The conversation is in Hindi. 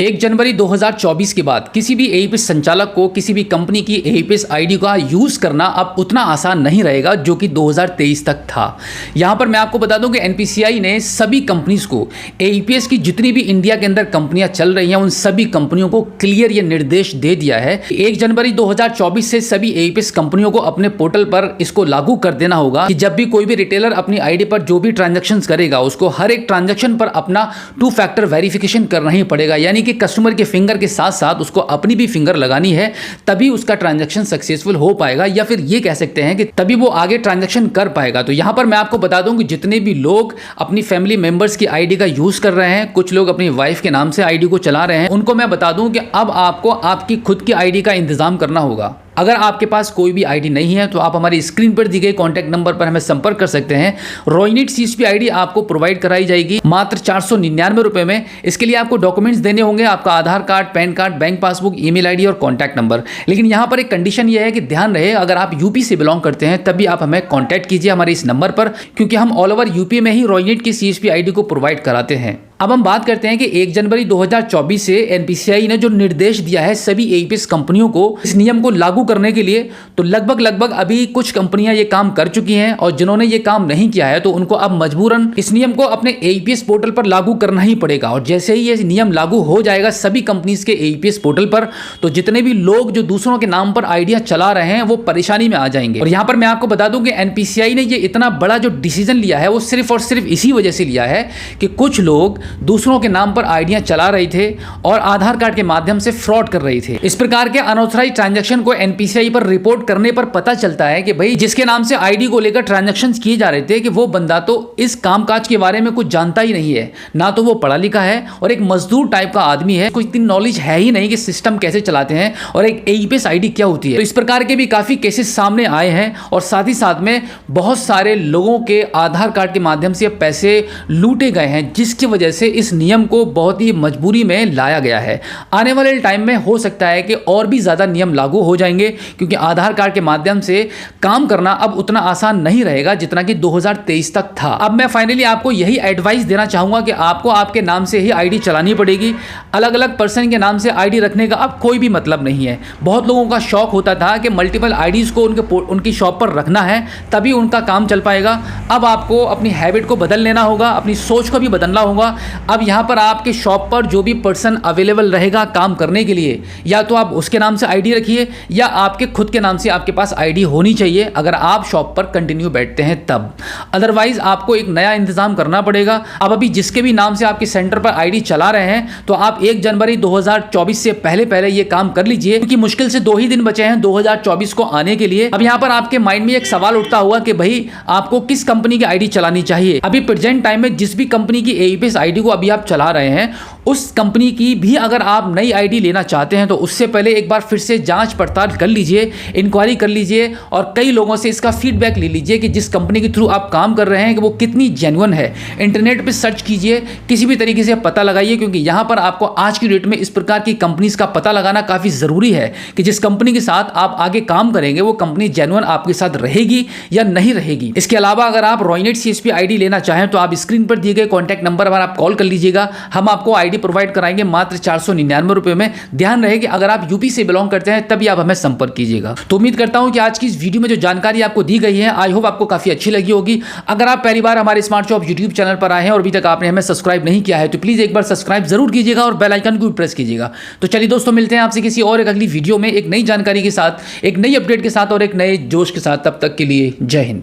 1 जनवरी 2024 के बाद किसी भी एईपीएस संचालक को किसी भी कंपनी की एईपीएस आईडी का यूज करना अब उतना आसान नहीं रहेगा जो कि 2023 तक था। यहां पर मैं आपको बता दूं कि एनपीसीआई ने सभी कंपनीज को एईपीएस की जितनी भी इंडिया के अंदर कंपनियां चल रही हैं उन सभी कंपनियों को क्लियर ये निर्देश दे दिया है। 1 जनवरी 2024 से सभी एईपीएस कंपनियों को अपने पोर्टल पर इसको लागू कर देना होगा कि जब भी कोई भी रिटेलर अपनी आईडी पर जो भी ट्रांजेक्शन करेगा उसको हर एक ट्रांजेक्शन पर अपना 2 फैक्टर वेरिफिकेशन करना ही पड़ेगा, यानी कि कस्टमर के फिंगर के साथ साथ उसको अपनी भी फिंगर लगानी है, तभी उसका ट्रांजैक्शन सक्सेसफुल हो पाएगा, या फिर ये कह सकते हैं कि तभी वो आगे ट्रांजैक्शन कर पाएगा। तो यहां पर मैं आपको बता दूं कि जितने भी लोग अपनी फैमिली मेंबर्स की आईडी का यूज कर रहे हैं, कुछ लोग अपनी वाइफ के नाम से आईडी को चला रहे हैं, उनको मैं बता दूं कि अब आपको आपकी खुद की आईडी का इंतजाम करना होगा। अगर आपके पास कोई भी आईडी नहीं है तो आप हमारी स्क्रीन पर दी गई कॉन्टैक्ट नंबर पर हमें संपर्क कर सकते हैं। रॉयनेट सीएसपी आईडी आपको प्रोवाइड कराई जाएगी मात्र 499 रुपए में। इसके लिए आपको डॉक्यूमेंट्स देने होंगे, आपका Aadhaar card, PAN card, bank passbook, email ID और कॉन्टैक्ट नंबर। लेकिन यहाँ पर एक कंडीशन यह है कि ध्यान रहे, अगर आप यूपी से बिलोंग करते हैं तभी आप हमें कॉन्टैक्ट कीजिए हमारे इस नंबर पर, क्योंकि हम ऑल ओवर यूपी में ही रॉयनेट की सीएसपी आईडी को प्रोवाइड कराते हैं। अब हम बात करते हैं कि 1 जनवरी 2024 से एनपीसीआई ने जो निर्देश दिया है सभी एईपीएस कंपनियों को इस नियम को लागू करने के लिए, तो लगभग अभी कुछ कंपनियां ये काम कर चुकी हैं और जिन्होंने ये काम नहीं किया है तो उनको अब मजबूरन इस नियम को अपने एईपीएस पोर्टल पर लागू करना ही पड़ेगा। और जैसे ही ये नियम लागू हो जाएगा सभी कंपनीज के एईपीएस पोर्टल पर, तो जितने भी लोग जो दूसरों के नाम पर आइडिया चला रहे हैं वो परेशानी में आ जाएंगे। और यहां पर मैं आपको बता दूं कि एनपीसीआई ने ये इतना बड़ा जो डिसीजन लिया है वो सिर्फ और सिर्फ इसी वजह से लिया है कि कुछ लोग दूसरों के नाम पर आईडियां चला रहे थे और आधार कार्ड के माध्यम से फ्रॉड कर रहे थे। इस प्रकार के अनऑथराइज्ड ट्रांजैक्शन को एनपीसीआई पर रिपोर्ट करने पर पता चलता है कि भाई जिसके नाम से आईडी को लेकर ट्रांजैक्शंस किए जा रहे थे कि वो बंदा तो इस कामकाज के बारे में कुछ जानता ही नहीं है, ना तो वो पढ़ा लिखा है और एक मजदूर टाइप का आदमी है, कोई इतनी नॉलेज है ही नहीं कि सिस्टम कैसे चलाते हैं और एक एईपीएस आईडी क्या होती है। तो इस प्रकार के भी काफी केसेस सामने आए हैं और साथ ही साथ में बहुत सारे लोगों के आधार कार्ड के माध्यम से पैसे लूटे गए हैं, जिसकी वजह से इस नियम को बहुत ही मजबूरी में लाया गया है। आने वाले टाइम में हो सकता है कि और भी ज्यादा नियम लागू हो जाएंगे, क्योंकि आधार कार्ड के माध्यम से काम करना अब उतना आसान नहीं रहेगा जितना कि 2023 तक था। अब मैं फाइनली आपको यही एडवाइस देना चाहूंगा कि आपको आपके नाम से ही आईडी चलानी पड़ेगी। अलग अलग पर्सन के नाम से आईडी रखने का अब कोई भी मतलब नहीं है। बहुत लोगों का शौक होता था कि मल्टीपल आईडीज को उनकी शॉप पर रखना है तभी उनका काम चल पाएगा। अब आपको अपनी हैबिट को बदल लेना होगा, अपनी सोच को भी बदलना होगा। अब यहां पर आपके शॉप पर जो भी पर्सन अवेलेबल रहेगा काम करने के लिए, या तो आप उसके नाम से आईडी रखिए या आपके खुद के नाम से आपके पास आईडी होनी चाहिए अगर आप शॉप पर कंटिन्यू बैठते हैं तब। अदरवाइज आपको एक नया इंतजाम करना पड़ेगा। अब अभी जिसके भी नाम से आपके सेंटर पर आईडी चला रहे हैं तो आप 1 जनवरी 2024 से पहले ये काम कर लीजिए, क्योंकि मुश्किल से 2 ही दिन बचे हैं 2024 को आने के लिए। अब यहां पर आपके माइंड में एक सवाल उठता हुआ कि भाई आपको किस कंपनी की आईडी चलानी चाहिए। अभी प्रेजेंट टाइम में जिस भी कंपनी की एईपीएस आईडी को अभी आप चला रहे हैं उस कंपनी की भी अगर आप नई आईडी लेना चाहते हैं तो उससे पहले एक बार फिर से जांच पड़ताल कर लीजिए, इंक्वायरी कर लीजिए और कई लोगों से इसका फीडबैक ले लीजिए कि जिस कंपनी के थ्रू आप काम कर रहे हैं कि वो कितनी जेन्युइन है। इंटरनेट पे सर्च कीजिए, किसी भी तरीके से पता लगाइए, क्योंकि यहाँ पर आपको आज की डेट में इस प्रकार की कंपनीज का पता लगाना काफ़ी ज़रूरी है कि जिस कंपनी के साथ आप आगे काम करेंगे वो कंपनी जेन्युइन आपके साथ रहेगी या नहीं रहेगी। इसके अलावा अगर आप रॉयनेट सीएसपी आईडी लेना चाहें तो आप स्क्रीन पर दिए गए कॉन्टैक्ट नंबर पर आप कॉल कर लीजिएगा, हम आपको आईडी प्रोवाइड कराएंगे मात्र 499 रुपए में। ध्यान रहे कि अगर आप यूपी से बिलोंग करते हैं तभी आप हमें संपर्क कीजिएगा। तो उम्मीद करता हूं कि आज की इस वीडियो में जो जानकारी आपको दी गई है आई होप आपको काफी अच्छी लगी होगी। अगर आप पहली बार हमारे स्मार्ट शॉप यूट्यूब चैनल पर आए हैं और अभी तक आपने हमें सब्सक्राइब नहीं किया है तो प्लीज एक बार सब्सक्राइब जरूर कीजिएगा और बेल आइकन को भी प्रेस कीजिएगा। तो चलिए दोस्तों, मिलते हैं आपसे किसी और एक अगली वीडियो में एक नई जानकारी के साथ, एक नई अपडेट के साथ और एक नए जोश के साथ। तब तक के लिए जय हिंद।